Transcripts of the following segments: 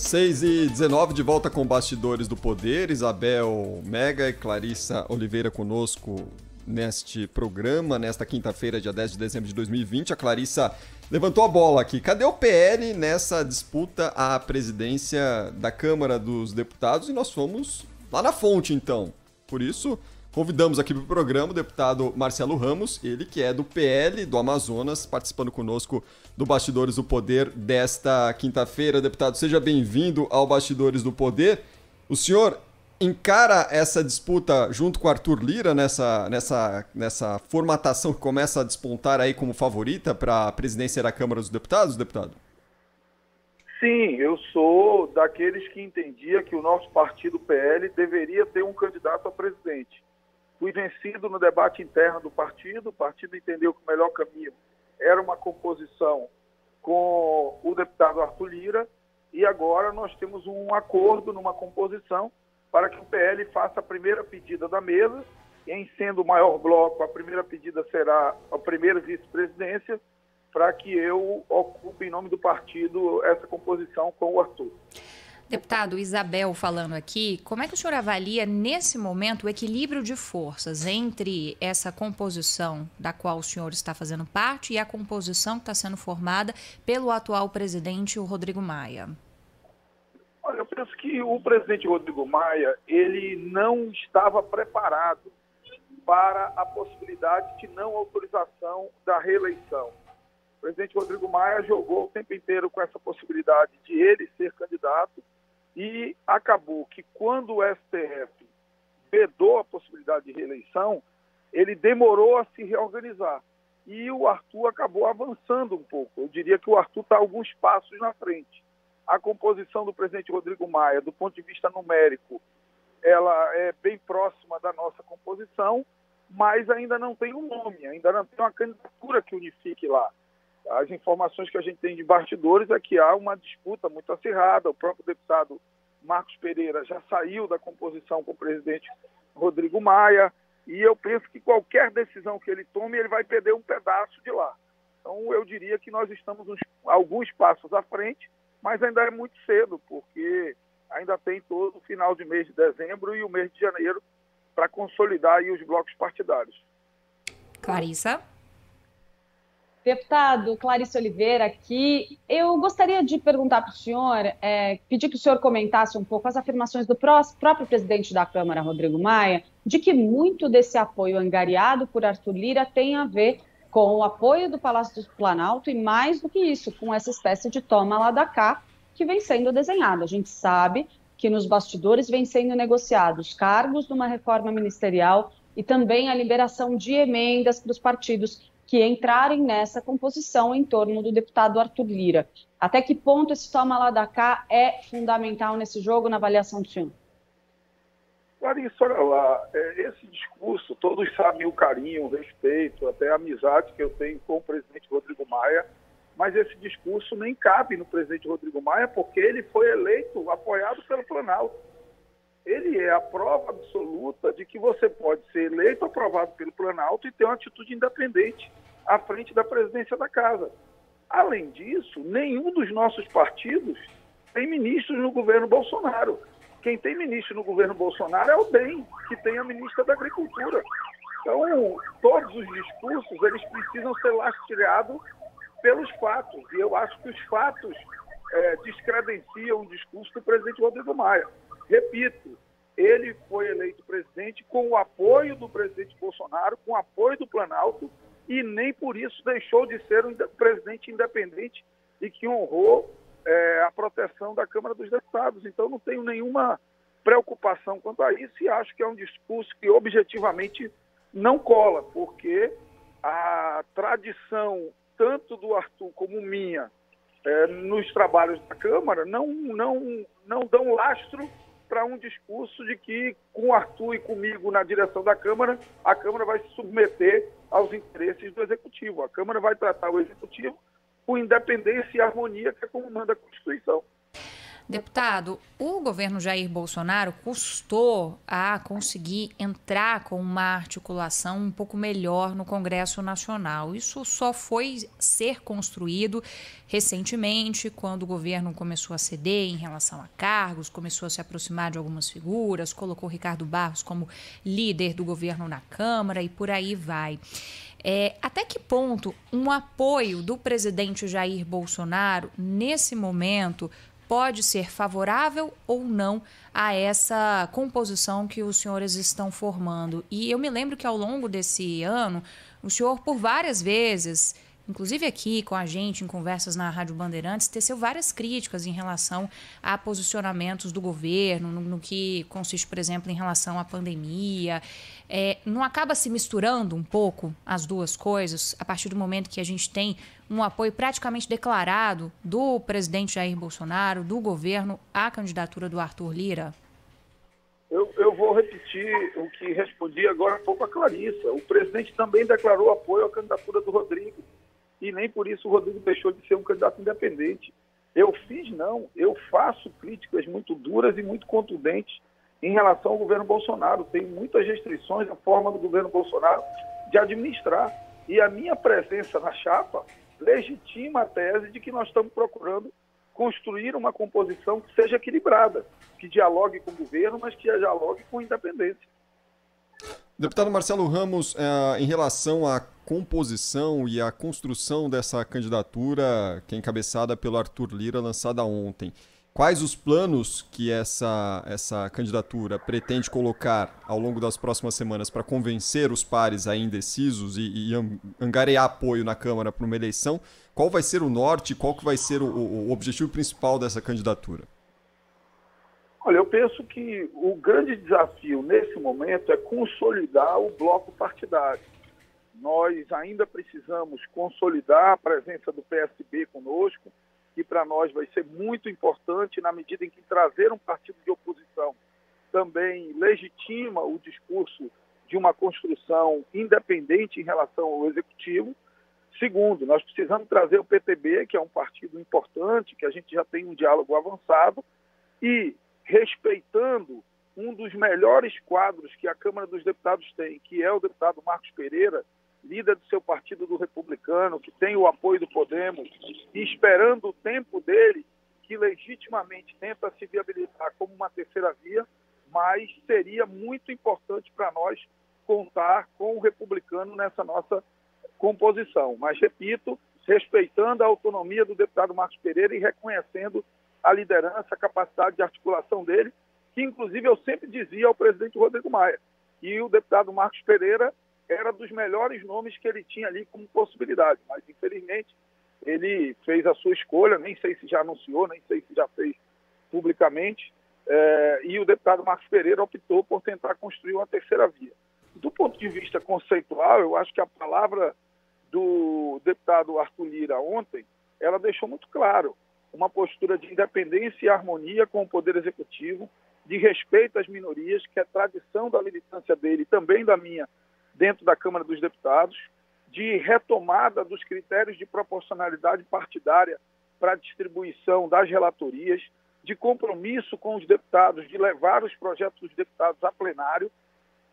6h19, de volta com Bastidores do Poder. Isabel Mega e Clarissa Oliveira conosco neste programa, nesta quinta-feira, dia 10 de dezembro de 2020. A Clarissa levantou a bola aqui. Cadê o PL nessa disputa à presidência da Câmara dos Deputados? E nós fomos lá na fonte, então. Por isso, convidamos aqui para o programa o deputado Marcelo Ramos, ele que é do PL do Amazonas, participando conosco do Bastidores do Poder desta quinta-feira. Deputado, seja bem-vindo ao Bastidores do Poder. O senhor encara essa disputa junto com Arthur Lira nessa formatação que começa a despontar aí como favorita para a presidência da Câmara dos Deputados, deputado? Sim, eu sou daqueles que entendia que o nosso partido PL deveria ter um candidato a presidente. Fui vencido no debate interno do partido, o partido entendeu que o melhor caminho era uma composição com o deputado Arthur Lira, e agora nós temos um acordo numa composição para que o PL faça a primeira pedida da mesa, e em sendo o maior bloco, a primeira pedida será a primeira vice-presidência, para que eu ocupe em nome do partido essa composição com o Arthur. Deputado, Isabel falando aqui, como é que o senhor avalia nesse momento o equilíbrio de forças entre essa composição da qual o senhor está fazendo parte e a composição que está sendo formada pelo atual presidente, o Rodrigo Maia? Olha, eu penso que o presidente Rodrigo Maia, ele não estava preparado para a possibilidade de não autorização da reeleição. O presidente Rodrigo Maia jogou o tempo inteiro com essa possibilidade de ele ser candidato, e acabou que quando o STF vedou a possibilidade de reeleição, ele demorou a se reorganizar. E o Arthur acabou avançando um pouco. Eu diria que o Arthur está alguns passos na frente. A composição do presidente Rodrigo Maia, do ponto de vista numérico, ela é bem próxima da nossa composição, mas ainda não tem um nome, ainda não tem uma candidatura que unifique lá. As informações que a gente tem de bastidores é que há uma disputa muito acirrada. O próprio deputado Marcos Pereira já saiu da composição com o presidente Rodrigo Maia, e eu penso que qualquer decisão que ele tome, ele vai perder um pedaço de lá. Então, eu diria que nós estamos alguns passos à frente, mas ainda é muito cedo, porque ainda tem todo o final de mês de dezembro e o mês de janeiro para consolidar aí os blocos partidários. Clarissa? Deputado Clarissa Oliveira aqui, eu gostaria de perguntar para o senhor, pedir que o senhor comentasse um pouco as afirmações do próprio presidente da Câmara, Rodrigo Maia, de que muito desse apoio angariado por Arthur Lira tem a ver com o apoio do Palácio do Planalto e, mais do que isso, com essa espécie de toma lá da cá que vem sendo desenhada. A gente sabe que nos bastidores vem sendo negociados cargos numa reforma ministerial e também a liberação de emendas para os partidos que entrarem nessa composição em torno do deputado Arthur Lira. Até que ponto esse toma lá da cá é fundamental nesse jogo, na avaliação do senhor? Clarissa, olha lá, esse discurso, todos sabem o carinho, o respeito, até a amizade que eu tenho com o presidente Rodrigo Maia, mas esse discurso nem cabe no presidente Rodrigo Maia, porque ele foi eleito, apoiado pelo Planalto. Ele é a prova absoluta de que você pode ser eleito, aprovado pelo Planalto e ter uma atitude independente à frente da presidência da Casa. Além disso, nenhum dos nossos partidos tem ministros no governo Bolsonaro. Quem tem ministro no governo Bolsonaro é o DEM, que tem a ministra da Agricultura. Então, todos os discursos, eles precisam ser lastreados pelos fatos. E eu acho que os fatos descredenciam o discurso do presidente Rodrigo Maia. Repito, ele foi eleito presidente com o apoio do presidente Bolsonaro, com o apoio do Planalto, e nem por isso deixou de ser um presidente independente e que honrou a proteção da Câmara dos Deputados. Então, não tenho nenhuma preocupação quanto a isso e acho que é um discurso que objetivamente não cola, porque a tradição, tanto do Arthur como minha, nos trabalhos da Câmara, não dão lastro para um discurso de que com o Arthur e comigo na direção da Câmara, a Câmara vai se submeter aos interesses do Executivo. A Câmara vai tratar o Executivo com independência e harmonia, que é como manda a Constituição. Deputado, o governo Jair Bolsonaro custou a conseguir entrar com uma articulação um pouco melhor no Congresso Nacional. Isso só foi ser construído recentemente, quando o governo começou a ceder em relação a cargos, começou a se aproximar de algumas figuras, colocou Ricardo Barros como líder do governo na Câmara e por aí vai. Até que ponto um apoio do presidente Jair Bolsonaro, nesse momento, pode ser favorável ou não a essa composição que os senhores estão formando? E eu me lembro que ao longo desse ano, o senhor, por várias vezes, inclusive aqui com a gente, em conversas na Rádio Bandeirantes, teceu várias críticas em relação a posicionamentos do governo, no que consiste, por exemplo, em relação à pandemia. Não acaba se misturando um pouco as duas coisas, a partir do momento que a gente tem um apoio praticamente declarado do presidente Jair Bolsonaro, do governo, à candidatura do Arthur Lira? Eu vou repetir o que respondi agora há pouco a Clarissa. O presidente também declarou apoio à candidatura do Rodrigo. E nem por isso o Rodrigo deixou de ser um candidato independente. Eu faço críticas muito duras e muito contundentes em relação ao governo Bolsonaro. Tem muitas restrições na forma do governo Bolsonaro de administrar. E a minha presença na chapa legitima a tese de que nós estamos procurando construir uma composição que seja equilibrada, que dialogue com o governo, mas que dialogue com a independência. Deputado Marcelo Ramos, em relação à composição e à construção dessa candidatura, que é encabeçada pelo Arthur Lira, lançada ontem, quais os planos que essa candidatura pretende colocar ao longo das próximas semanas para convencer os pares aí indecisos e angariar apoio na Câmara para uma eleição? Qual vai ser o norte, qual que vai ser o objetivo principal dessa candidatura? Olha, eu penso que o grande desafio nesse momento é consolidar o bloco partidário. Nós ainda precisamos consolidar a presença do PSB conosco, que para nós vai ser muito importante na medida em que trazer um partido de oposição também legitima o discurso de uma construção independente em relação ao executivo. Segundo, nós precisamos trazer o PTB, que é um partido importante, que a gente já tem um diálogo avançado, e respeitando um dos melhores quadros que a Câmara dos Deputados tem, que é o deputado Marcos Pereira, líder do seu partido do Republicano, que tem o apoio do Podemos, e esperando o tempo dele, que legitimamente tenta se viabilizar como uma terceira via, mas seria muito importante para nós contar com o Republicano nessa nossa composição. Mas, repito, respeitando a autonomia do deputado Marcos Pereira e reconhecendo a liderança, a capacidade de articulação dele, que inclusive eu sempre dizia ao presidente Rodrigo Maia. E o deputado Marcos Pereira era dos melhores nomes que ele tinha ali como possibilidade, mas infelizmente ele fez a sua escolha, nem sei se já anunciou, nem sei se já fez publicamente, e o deputado Marcos Pereira optou por tentar construir uma terceira via. Do ponto de vista conceitual, eu acho que a palavra do deputado Arthur Lira ontem, ela deixou muito claro uma postura de independência e harmonia com o Poder Executivo, de respeito às minorias, que é tradição da militância dele e também da minha, dentro da Câmara dos Deputados, de retomada dos critérios de proporcionalidade partidária para a distribuição das relatorias, de compromisso com os deputados, de levar os projetos dos deputados a plenário.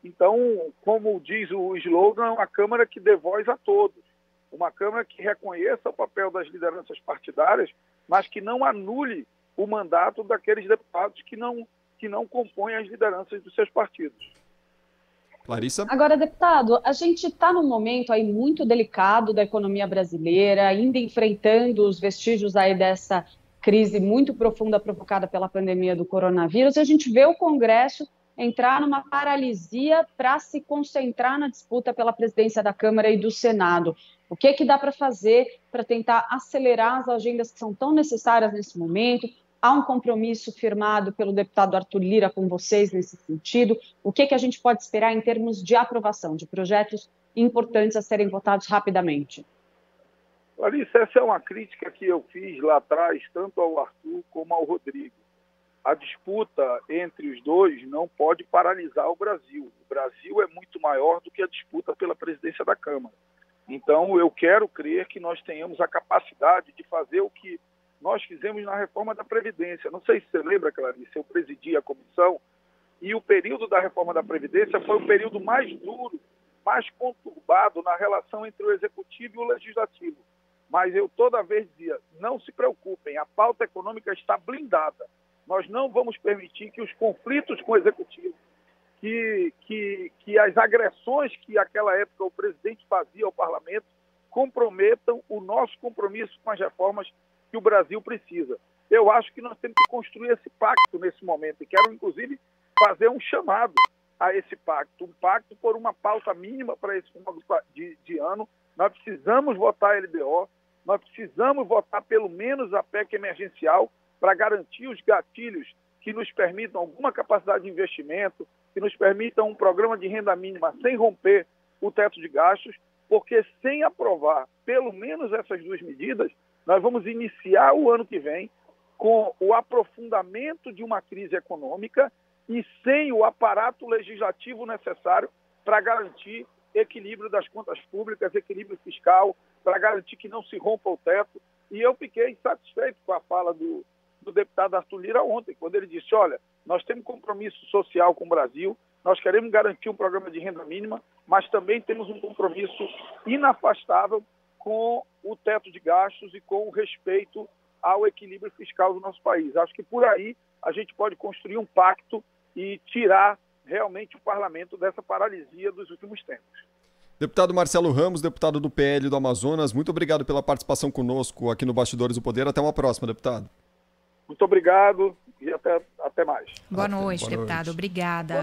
Então, como diz o slogan, é uma Câmara que dê voz a todos, uma Câmara que reconheça o papel das lideranças partidárias, mas que não anule o mandato daqueles deputados que não compõem as lideranças dos seus partidos. Clarissa? Agora, deputado, a gente está num momento aí muito delicado da economia brasileira, ainda enfrentando os vestígios aí dessa crise muito profunda provocada pela pandemia do coronavírus, e a gente vê o Congresso entrar numa paralisia para se concentrar na disputa pela presidência da Câmara e do Senado. O que dá para fazer para tentar acelerar as agendas que são tão necessárias nesse momento? Há um compromisso firmado pelo deputado Arthur Lira com vocês nesse sentido? O que a gente pode esperar em termos de aprovação de projetos importantes a serem votados rapidamente? Larissa, essa é uma crítica que eu fiz lá atrás, tanto ao Arthur como ao Rodrigo. A disputa entre os dois não pode paralisar o Brasil. O Brasil é muito maior do que a disputa pela presidência da Câmara. Então, eu quero crer que nós tenhamos a capacidade de fazer o que nós fizemos na reforma da Previdência. Não sei se você lembra, Clarice, eu presidi a comissão e o período da reforma da Previdência foi o período mais duro, mais conturbado na relação entre o Executivo e o Legislativo. Mas eu toda vez dizia, não se preocupem, a pauta econômica está blindada. Nós não vamos permitir que os conflitos com o Executivo, que as agressões que naquela época o presidente fazia ao parlamento comprometam o nosso compromisso com as reformas que o Brasil precisa. Eu acho que nós temos que construir esse pacto nesse momento e quero, inclusive, fazer um chamado a esse pacto, um pacto por uma pauta mínima para esse final de ano. Nós precisamos votar a LDO, nós precisamos votar pelo menos a PEC emergencial para garantir os gatilhos que nos permitam alguma capacidade de investimento, que nos permitam um programa de renda mínima sem romper o teto de gastos, porque sem aprovar pelo menos essas duas medidas, nós vamos iniciar o ano que vem com o aprofundamento de uma crise econômica e sem o aparato legislativo necessário para garantir equilíbrio das contas públicas, equilíbrio fiscal, para garantir que não se rompa o teto. E eu fiquei satisfeito com a fala do deputado Arthur Lira ontem, quando ele disse, olha, nós temos compromisso social com o Brasil, nós queremos garantir um programa de renda mínima, mas também temos um compromisso inafastável com o teto de gastos e com o respeito ao equilíbrio fiscal do nosso país. Acho que por aí a gente pode construir um pacto e tirar realmente o parlamento dessa paralisia dos últimos tempos. Deputado Marcelo Ramos, deputado do PL do Amazonas, muito obrigado pela participação conosco aqui no Bastidores do Poder. Até uma próxima, deputado. Muito obrigado e até mais. Boa noite, deputado. Obrigada.